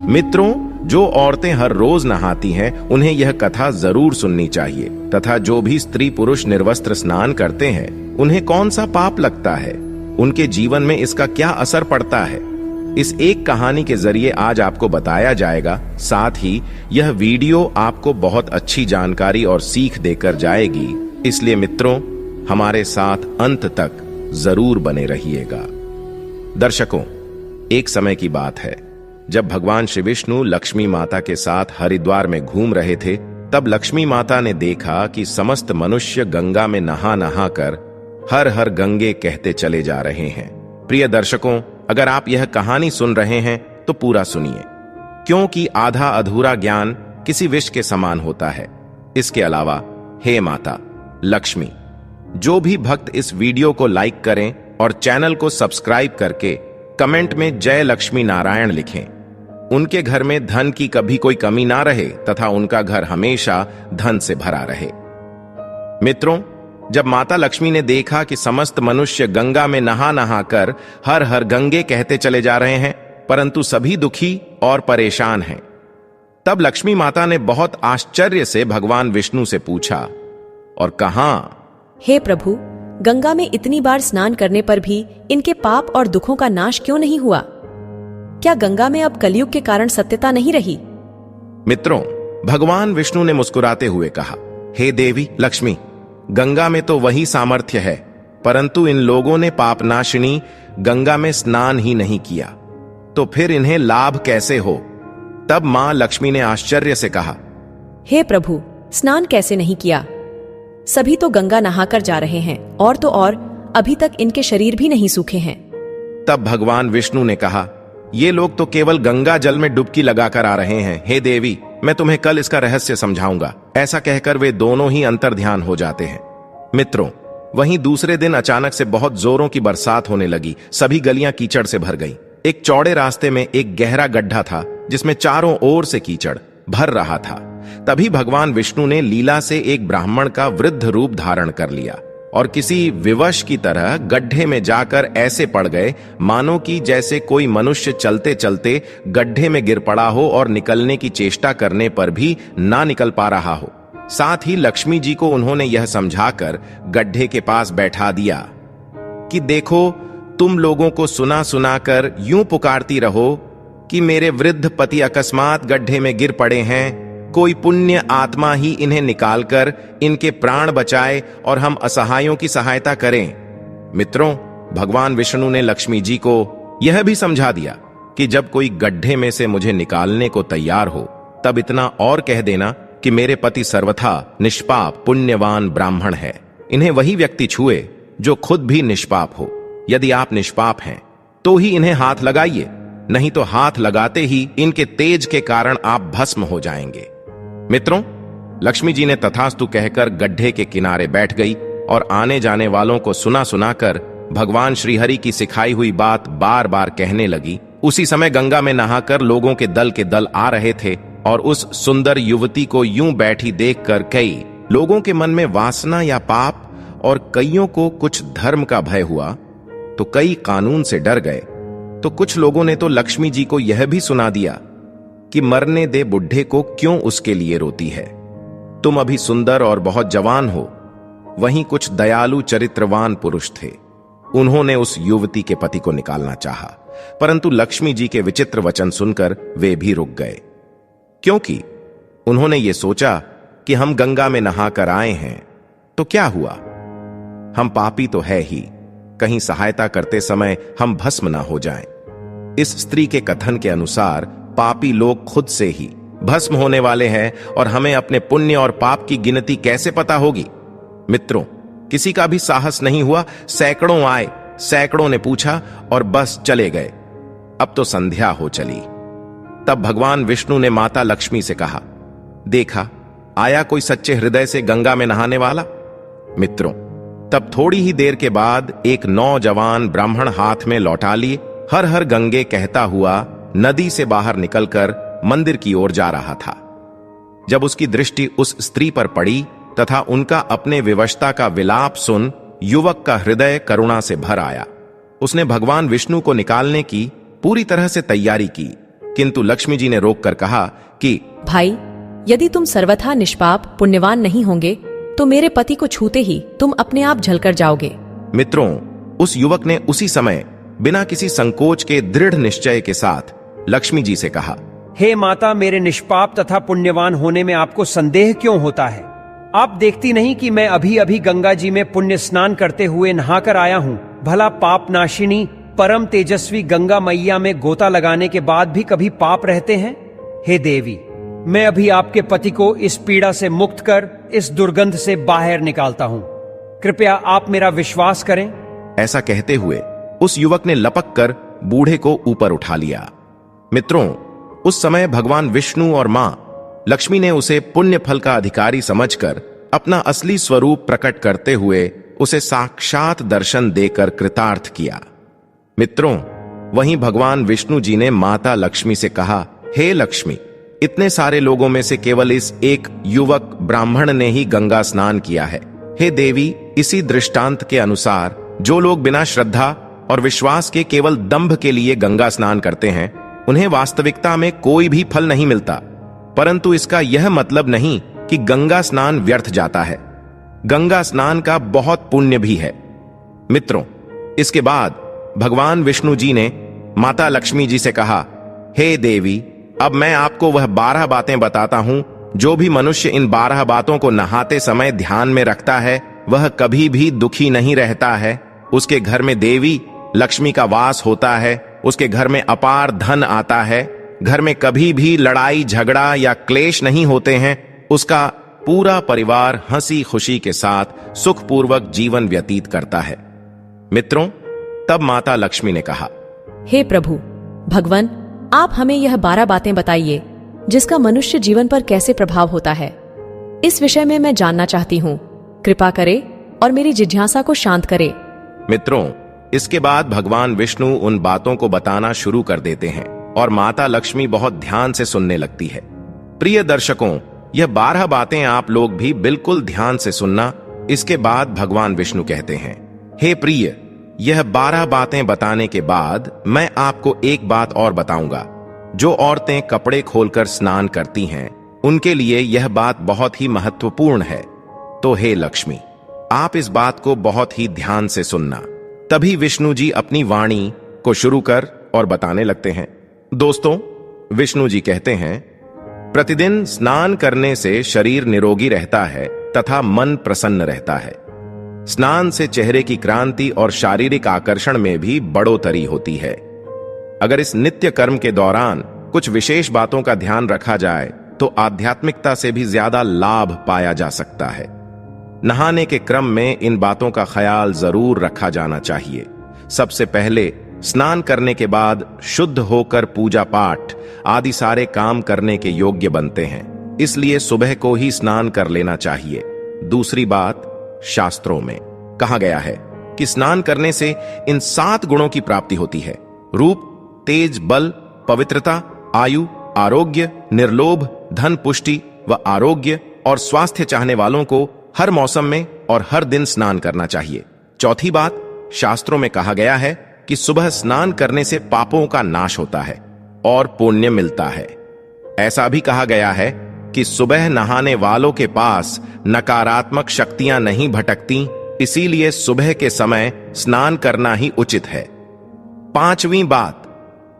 मित्रों, जो औरतें हर रोज नहाती हैं, उन्हें यह कथा जरूर सुननी चाहिए। तथा जो भी स्त्री पुरुष निर्वस्त्र स्नान करते हैं, उन्हें कौन सा पाप लगता है, उनके जीवन में इसका क्या असर पड़ता है, इस एक कहानी के जरिए आज आपको बताया जाएगा। साथ ही यह वीडियो आपको बहुत अच्छी जानकारी और सीख देकर जाएगी, इसलिए मित्रों हमारे साथ अंत तक जरूर बने रहिएगा। दर्शकों, एक समय की बात है जब भगवान श्री विष्णु लक्ष्मी माता के साथ हरिद्वार में घूम रहे थे। तब लक्ष्मी माता ने देखा कि समस्त मनुष्य गंगा में नहा नहा कर हर हर गंगे कहते चले जा रहे हैं। प्रिय दर्शकों, अगर आप यह कहानी सुन रहे हैं तो पूरा सुनिए, क्योंकि आधा अधूरा ज्ञान किसी विष के समान होता है। इसके अलावा हे माता लक्ष्मी, जो भी भक्त इस वीडियो को लाइक करें और चैनल को सब्सक्राइब करके कमेंट में जय लक्ष्मी नारायण लिखें, उनके घर में धन की कभी कोई कमी ना रहे तथा उनका घर हमेशा धन से भरा रहे। मित्रों, जब माता लक्ष्मी ने देखा कि समस्त मनुष्य गंगा में नहा नहा कर हर हर गंगे कहते चले जा रहे हैं, परंतु सभी दुखी और परेशान हैं, तब लक्ष्मी माता ने बहुत आश्चर्य से भगवान विष्णु से पूछा और कहा, हे प्रभु, गंगा में इतनी बार स्नान करने पर भी इनके पाप और दुखों का नाश क्यों नहीं हुआ? क्या गंगा में अब कलयुग के कारण सत्यता नहीं रही? मित्रों, भगवान विष्णु ने मुस्कुराते हुए कहा, हे देवी लक्ष्मी, गंगा में तो वही सामर्थ्य है, परंतु इन लोगों ने पापनाशिनी गंगा में स्नान ही नहीं किया, तो फिर इन्हें लाभ कैसे हो? तब मां लक्ष्मी ने आश्चर्य से कहा, हे प्रभु, स्नान कैसे नहीं किया? सभी तो गंगा नहाकर जा रहे हैं, और तो और अभी तक इनके शरीर भी नहीं सूखे हैं। तब भगवान विष्णु ने कहा, ये लोग तो केवल गंगा जल में डुबकी लगाकर आ रहे हैं। हे देवी, मैं तुम्हें कल इसका रहस्य समझाऊंगा। ऐसा कहकर वे दोनों ही अंतर्ध्यान हो जाते हैं। मित्रों, वहीं दूसरे दिन अचानक से बहुत जोरों की बरसात होने लगी। सभी गलियां कीचड़ से भर गई। एक चौड़े रास्ते में एक गहरा गड्ढा था जिसमें चारों ओर से कीचड़ भर रहा था। तभी भगवान विष्णु ने लीला से एक ब्राह्मण का वृद्ध रूप धारण कर लिया और किसी विवश की तरह गड्ढे में जाकर ऐसे पड़ गए मानो कि जैसे कोई मनुष्य चलते चलते गड्ढे में गिर पड़ा हो और निकलने की चेष्टा करने पर भी ना निकल पा रहा हो। साथ ही लक्ष्मी जी को उन्होंने यह समझाकर गड्ढे के पास बैठा दिया कि देखो, तुम लोगों को सुना सुनाकर यूं पुकारती रहो कि मेरे वृद्ध पति अकस्मात गड्ढे में गिर पड़े हैं, कोई पुण्य आत्मा ही इन्हें निकालकर इनके प्राण बचाए और हम असहायों की सहायता करें। मित्रों, भगवान विष्णु ने लक्ष्मी जी को यह भी समझा दिया कि जब कोई गड्ढे में से मुझे निकालने को तैयार हो, तब इतना और कह देना कि मेरे पति सर्वथा निष्पाप पुण्यवान ब्राह्मण है। इन्हें वही व्यक्ति छुए जो खुद भी निष्पाप हो। यदि आप निष्पाप हैं तो ही इन्हें हाथ लगाइए, नहीं तो हाथ लगाते ही इनके तेज के कारण आप भस्म हो जाएंगे। मित्रों, लक्ष्मी जी ने तथास्तु कहकर गड्ढे के किनारे बैठ गई और आने जाने वालों को सुना सुनाकर भगवान श्रीहरि की सिखाई हुई बात बार बार कहने लगी। उसी समय गंगा में नहाकर लोगों के दल आ रहे थे और उस सुंदर युवती को यूं बैठी देखकर कई लोगों के मन में वासना या पाप और कईयों को कुछ धर्म का भय हुआ तो कई कानून से डर गए। तो कुछ लोगों ने तो लक्ष्मी जी को यह भी सुना दिया कि मरने दे बुढ़े को, क्यों उसके लिए रोती है, तुम अभी सुंदर और बहुत जवान हो। वहीं कुछ दयालु चरित्रवान पुरुष थे, उन्होंने उस युवती के पति को निकालना चाहा, परंतु लक्ष्मी जी के विचित्र वचन सुनकर वे भी रुक गए, क्योंकि उन्होंने ये सोचा कि हम गंगा में नहाकर आए हैं तो क्या हुआ, हम पापी तो है ही, कहीं सहायता करते समय हम भस्म ना हो जाएं। इस स्त्री के कथन के अनुसार पापी लोग खुद से ही भस्म होने वाले हैं और हमें अपने पुण्य और पाप की गिनती कैसे पता होगी। मित्रों, किसी का भी साहस नहीं हुआ। सैकड़ों आए, सैकड़ों ने पूछा और बस चले गए। अब तो संध्या हो चली। तब भगवान विष्णु ने माता लक्ष्मी से कहा, देखा, आया कोई सच्चे हृदय से गंगा में नहाने वाला। मित्रों, तब थोड़ी ही देर के बाद एक नौजवान ब्राह्मण हाथ में लौटा लिए हर हर गंगे कहता हुआ नदी से बाहर निकलकर मंदिर की ओर जा रहा था। जब उसकी दृष्टि उस स्त्री पर पड़ी तथा उनका अपने विवशता का विलाप सुन युवक का हृदय करुणा से भर आया। उसने भगवान विष्णु को निकालने की पूरी तरह से तैयारी की किंतु लक्ष्मी जी ने रोककर कहा कि भाई, यदि तुम सर्वथा निष्पाप पुण्यवान नहीं होंगे तो मेरे पति को छूते ही तुम अपने आप जलकर जाओगे। मित्रों, उस युवक ने उसी समय बिना किसी संकोच के दृढ़ निश्चय के साथ लक्ष्मी जी से कहा, हे माता, मेरे निष्पाप तथा पुण्यवान होने में आपको संदेह क्यों होता है? आप देखती नहीं कि मैं अभी अभी गंगा जी में पुण्य स्नान करते हुए नहाकर आया हूँ। भला पाप नाशिनी परम तेजस्वी गंगा मैया में गोता लगाने के बाद भी कभी पाप रहते हैं? हे देवी, मैं अभी आपके पति को इस पीड़ा से मुक्त कर इस दुर्गंध से बाहर निकालता हूँ। कृपया आप मेरा विश्वास करें। ऐसा कहते हुए उस युवक ने लपक कर बूढ़े को ऊपर उठा लिया। मित्रों, उस समय भगवान विष्णु और मां लक्ष्मी ने उसे पुण्य फल का अधिकारी समझकर अपना असली स्वरूप प्रकट करते हुए उसे साक्षात दर्शन देकर कृतार्थ किया। मित्रों, वहीं भगवान विष्णु जी ने माता लक्ष्मी से कहा, हे लक्ष्मी, इतने सारे लोगों में से केवल इस एक युवक ब्राह्मण ने ही गंगा स्नान किया है। हे देवी, इसी दृष्टांत के अनुसार जो लोग बिना श्रद्धा और विश्वास के केवल दंभ के लिए गंगा स्नान करते हैं, उन्हें वास्तविकता में कोई भी फल नहीं मिलता। परंतु इसका यह मतलब नहीं कि गंगा स्नान व्यर्थ जाता है। गंगा स्नान का बहुत पुण्य भी है। मित्रों, इसके बाद भगवान विष्णु जी ने माता लक्ष्मी जी से कहा, हे देवी, अब मैं आपको वह 12 बातें बताता हूं जो भी मनुष्य इन 12 बातों को नहाते समय ध्यान में रखता है वह कभी भी दुखी नहीं रहता है। उसके घर में देवी लक्ष्मी का वास होता है, उसके घर में अपार धन आता है, घर में कभी भी लड़ाई झगड़ा या क्लेश नहीं होते हैं, उसका पूरा परिवार हंसी खुशी के साथ सुखपूर्वक जीवन व्यतीत करता है। मित्रों, तब माता लक्ष्मी ने कहा, हे प्रभु भगवान, आप हमें यह 12 बातें बताइए जिसका मनुष्य जीवन पर कैसे प्रभाव होता है। इस विषय में मैं जानना चाहती हूँ। कृपा करे और मेरी जिज्ञासा को शांत करे। मित्रों, इसके बाद भगवान विष्णु उन बातों को बताना शुरू कर देते हैं और माता लक्ष्मी बहुत ध्यान से सुनने लगती है। प्रिय दर्शकों, यह 12 बातें आप लोग भी बिल्कुल ध्यान से सुनना। इसके बाद भगवान विष्णु कहते हैं, हे प्रिय, यह 12 बातें बताने के बाद मैं आपको एक बात और बताऊंगा। जो औरतें कपड़े खोलकर स्नान करती हैं, उनके लिए यह बात बहुत ही महत्वपूर्ण है। तो हे लक्ष्मी, आप इस बात को बहुत ही ध्यान से सुनना। तभी विष्णु जी अपनी वाणी को शुरू कर और बताने लगते हैं। दोस्तों, विष्णु जी कहते हैं, प्रतिदिन स्नान करने से शरीर निरोगी रहता है तथा मन प्रसन्न रहता है। स्नान से चेहरे की क्रांति और शारीरिक आकर्षण में भी बढ़ोतरी होती है। अगर इस नित्य कर्म के दौरान कुछ विशेष बातों का ध्यान रखा जाए तो आध्यात्मिकता से भी ज्यादा लाभ पाया जा सकता है। नहाने के क्रम में इन बातों का ख्याल जरूर रखा जाना चाहिए। सबसे पहले स्नान करने के बाद शुद्ध होकर पूजा पाठ आदि सारे काम करने के योग्य बनते हैं, इसलिए सुबह को ही स्नान कर लेना चाहिए। दूसरी बात, शास्त्रों में कहा गया है कि स्नान करने से इन 7 गुणों की प्राप्ति होती है: रूप, तेज, बल, पवित्रता, आयु, आरोग्य, निर्लोभ, धन, पुष्टि व आरोग्य और स्वास्थ्य चाहने वालों को हर मौसम में और हर दिन स्नान करना चाहिए। चौथी बात, शास्त्रों में कहा गया है कि सुबह स्नान करने से पापों का नाश होता है और पुण्य मिलता है। ऐसा भी कहा गया है कि सुबह नहाने वालों के पास नकारात्मक शक्तियां नहीं भटकती, इसीलिए सुबह के समय स्नान करना ही उचित है। 5वीं बात,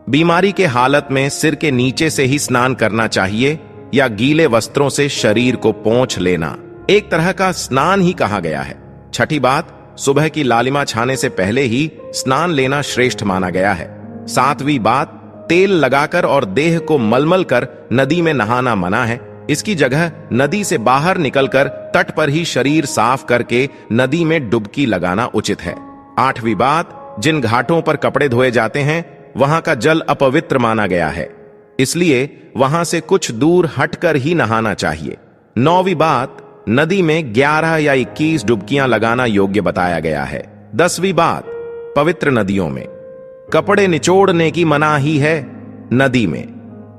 बीमारी के हालत में सिर के नीचे से ही स्नान करना चाहिए या गीले वस्त्रों से शरीर को पोंछ लेना एक तरह का स्नान ही कहा गया है। 6ठी बात, सुबह की लालिमा छाने से पहले ही स्नान लेना श्रेष्ठ माना गया है। 7वीं बात, तेल लगाकर और देह को मलमल कर नदी में नहाना मना है। इसकी जगह नदी से बाहर निकलकर तट पर ही शरीर साफ करके नदी में डुबकी लगाना उचित है। 8वीं बात, जिन घाटों पर कपड़े धोए जाते हैं वहां का जल अपवित्र माना गया है, इसलिए वहां से कुछ दूर हटकर ही नहाना चाहिए। 9वीं बात, नदी में 11 या 21 डुबकियां लगाना योग्य बताया गया है। 10वीं बात, पवित्र नदियों में कपड़े निचोड़ने की मनाही है। नदी में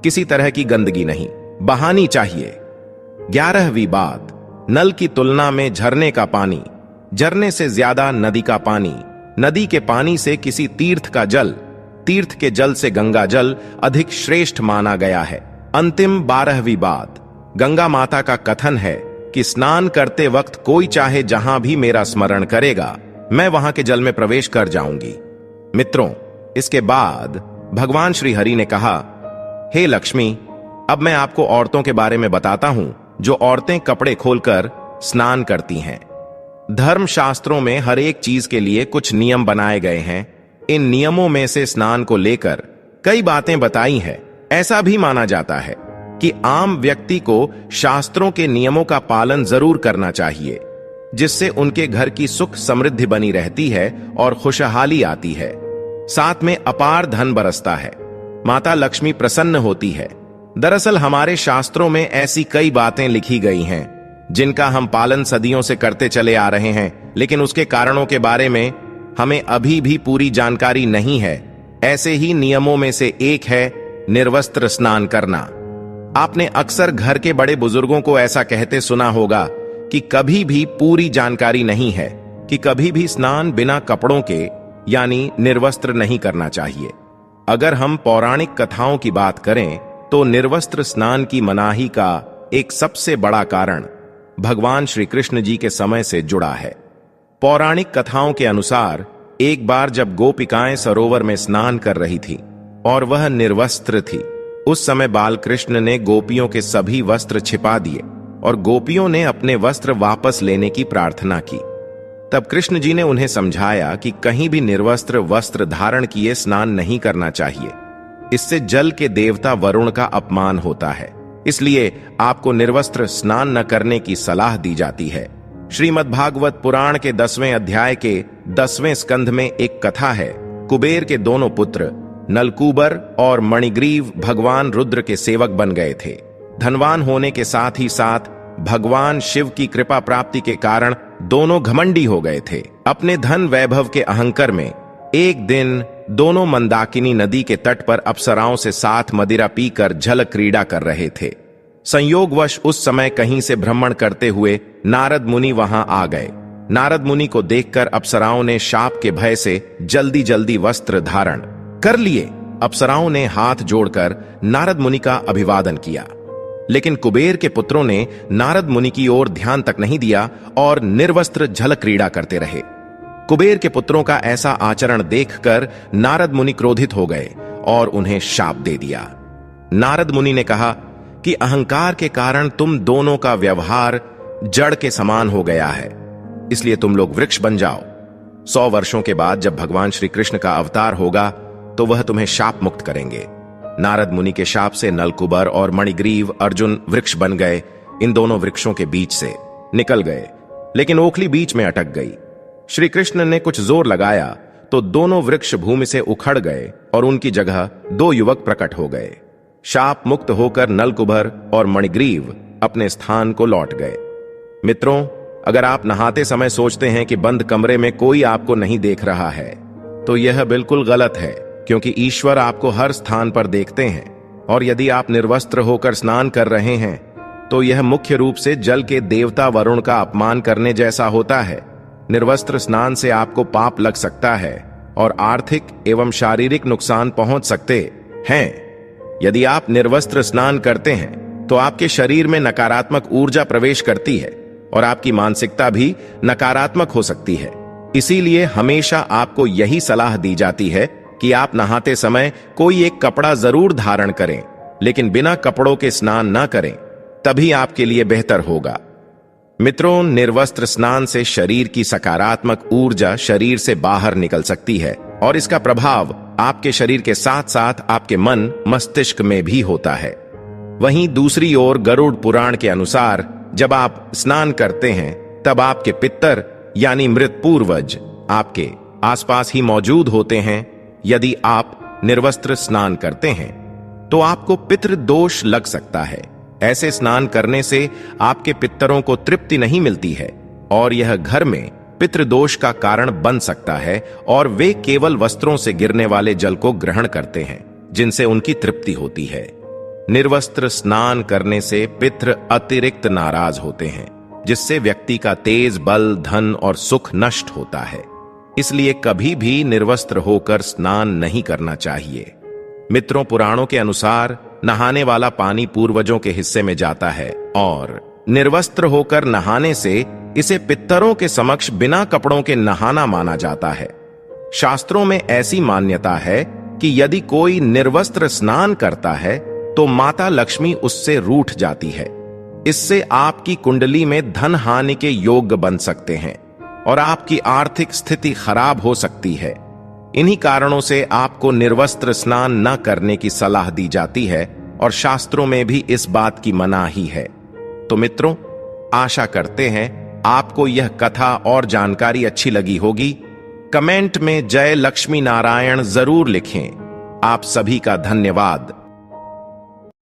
किसी तरह की गंदगी नहीं बहानी चाहिए। 11वीं बात, नल की तुलना में झरने का पानी, झरने से ज्यादा नदी का पानी, नदी के पानी से किसी तीर्थ का जल तीर्थ के जल से गंगा जल अधिक श्रेष्ठ माना गया है। अंतिम 12वीं बात, गंगा माता का कथन है कि स्नान करते वक्त कोई चाहे जहां भी मेरा स्मरण करेगा, मैं वहां के जल में प्रवेश कर जाऊंगी। मित्रों, इसके बाद भगवान श्री हरि ने कहा, हे लक्ष्मी, अब मैं आपको औरतों के बारे में बताता हूं जो औरतें कपड़े खोलकर स्नान करती हैं। धर्म शास्त्रों में हर एक चीज के लिए कुछ नियम बनाए गए हैं। इन नियमों में से स्नान को लेकर कई बातें बताई है। ऐसा भी माना जाता है कि आम व्यक्ति को शास्त्रों के नियमों का पालन जरूर करना चाहिए, जिससे उनके घर की सुख समृद्धि बनी रहती है और खुशहाली आती है। साथ में अपार धन बरसता है, माता लक्ष्मी प्रसन्न होती है। दरअसल हमारे शास्त्रों में ऐसी कई बातें लिखी गई हैं जिनका हम पालन सदियों से करते चले आ रहे हैं, लेकिन उसके कारणों के बारे में हमें अभी भी पूरी जानकारी नहीं है। ऐसे ही नियमों में से एक है निर्वस्त्र स्नान करना। आपने अक्सर घर के बड़े बुजुर्गों को ऐसा कहते सुना होगा कि कभी भी पूरी जानकारी नहीं है कि कभी भी स्नान बिना कपड़ों के यानी निर्वस्त्र नहीं करना चाहिए। अगर हम पौराणिक कथाओं की बात करें तो निर्वस्त्र स्नान की मनाही का एक सबसे बड़ा कारण भगवान श्री कृष्ण जी के समय से जुड़ा है। पौराणिक कथाओं के अनुसार एक बार जब गोपिकाएं सरोवर में स्नान कर रही थी और वह निर्वस्त्र थी, उस समय बाल कृष्ण ने गोपियों के सभी वस्त्र छिपा दिए और गोपियों ने अपने वस्त्र वापस लेने की प्रार्थना की। तब कृष्ण जी ने उन्हें समझाया कि कहीं भी निर्वस्त्र वस्त्र धारण किए स्नान नहीं करना चाहिए। इससे जल के देवता वरुण का अपमान होता है, इसलिए आपको निर्वस्त्र स्नान न करने की सलाह दी जाती है। श्रीमद् भागवत पुराण के 10वें अध्याय के 10वें स्कंध में एक कथा है। कुबेर के दोनों पुत्र नलकूबर और मणिग्रीव भगवान रुद्र के सेवक बन गए थे। धनवान होने के साथ ही साथ भगवान शिव की कृपा प्राप्ति के कारण दोनों घमंडी हो गए थे। अपने धन वैभव के अहंकार में एक दिन दोनों मंदाकिनी नदी के तट पर अप्सराओं से साथ मदिरा पीकर जल क्रीड़ा कर रहे थे। संयोगवश उस समय कहीं से भ्रमण करते हुए नारद मुनि वहां आ गए। नारद मुनि को देखकर अप्सराओं ने शाप के भय से जल्दी जल्दी वस्त्र धारण कर लिए। अप्सराओं ने हाथ जोड़कर नारद मुनि का अभिवादन किया, लेकिन कुबेर के पुत्रों ने नारद मुनि की ओर ध्यान तक नहीं दिया और निर्वस्त्र जल क्रीड़ा करते रहे। कुबेर के पुत्रों का ऐसा आचरण देखकर नारद मुनि क्रोधित हो गए और उन्हें शाप दे दिया। नारद मुनि ने कहा कि अहंकार के कारण तुम दोनों का व्यवहार जड़ के समान हो गया है, इसलिए तुम लोग वृक्ष बन जाओ। 100 वर्षों के बाद जब भगवान श्री कृष्ण का अवतार होगा तो वह तुम्हें शाप मुक्त करेंगे। नारद मुनि के शाप से नलकुबर और मणिग्रीव अर्जुन वृक्ष बन गए। इन दोनों वृक्षों के बीच से निकल गए, लेकिन ओखली बीच में अटक गई। श्री कृष्ण ने कुछ जोर लगाया तो दोनों वृक्ष भूमि से उखड़ गए और उनकी जगह 2 युवक प्रकट हो गए। शाप मुक्त होकर नलकुबर और मणिग्रीव अपने स्थान को लौट गए। मित्रों, अगर आप नहाते समय सोचते हैं कि बंद कमरे में कोई आपको नहीं देख रहा है तो यह बिल्कुल गलत है, क्योंकि ईश्वर आपको हर स्थान पर देखते हैं। और यदि आप निर्वस्त्र होकर स्नान कर रहे हैं तो यह मुख्य रूप से जल के देवता वरुण का अपमान करने जैसा होता है। निर्वस्त्र स्नान से आपको पाप लग सकता है और आर्थिक एवं शारीरिक नुकसान पहुंच सकते हैं। यदि आप निर्वस्त्र स्नान करते हैं तो आपके शरीर में नकारात्मक ऊर्जा प्रवेश करती है और आपकी मानसिकता भी नकारात्मक हो सकती है। इसीलिए हमेशा आपको यही सलाह दी जाती है कि आप नहाते समय कोई एक कपड़ा जरूर धारण करें, लेकिन बिना कपड़ों के स्नान न करें, तभी आपके लिए बेहतर होगा। मित्रों, निर्वस्त्र स्नान से शरीर की सकारात्मक ऊर्जा शरीर से बाहर निकल सकती है और इसका प्रभाव आपके शरीर के साथ साथ आपके मन मस्तिष्क में भी होता है। वहीं दूसरी ओर गरुड़ पुराण के अनुसार जब आप स्नान करते हैं तब आपके पितर यानी मृत पूर्वज आपके आसपास ही मौजूद होते हैं। यदि आप निर्वस्त्र स्नान करते हैं तो आपको पितृ दोष लग सकता है। ऐसे स्नान करने से आपके पितरों को तृप्ति नहीं मिलती है और यह घर में पितृदोष का कारण बन सकता है और वे केवल वस्त्रों से गिरने वाले जल को ग्रहण करते हैं जिनसे उनकी तृप्ति होती है। निर्वस्त्र स्नान करने से पितृ अतिरिक्त नाराज होते हैं, जिससे व्यक्ति का तेज बल, धन और सुख नष्ट होता है। इसलिए कभी भी निर्वस्त्र होकर स्नान नहीं करना चाहिए। मित्रों, पुराणों के अनुसार नहाने वाला पानी पूर्वजों के हिस्से में जाता है और निर्वस्त्र होकर नहाने से इसे पितरों के समक्ष बिना कपड़ों के नहाना माना जाता है। शास्त्रों में ऐसी मान्यता है कि यदि कोई निर्वस्त्र स्नान करता है तो माता लक्ष्मी उससे रूठ जाती है। इससे आपकी कुंडली में धन हानि के योग बन सकते हैं और आपकी आर्थिक स्थिति खराब हो सकती है। इन्हीं कारणों से आपको निर्वस्त्र स्नान न करने की सलाह दी जाती है और शास्त्रों में भी इस बात की मनाही है। तो मित्रों, आशा करते हैं आपको यह कथा और जानकारी अच्छी लगी होगी। कमेंट में जय लक्ष्मी नारायण जरूर लिखें। आप सभी का धन्यवाद।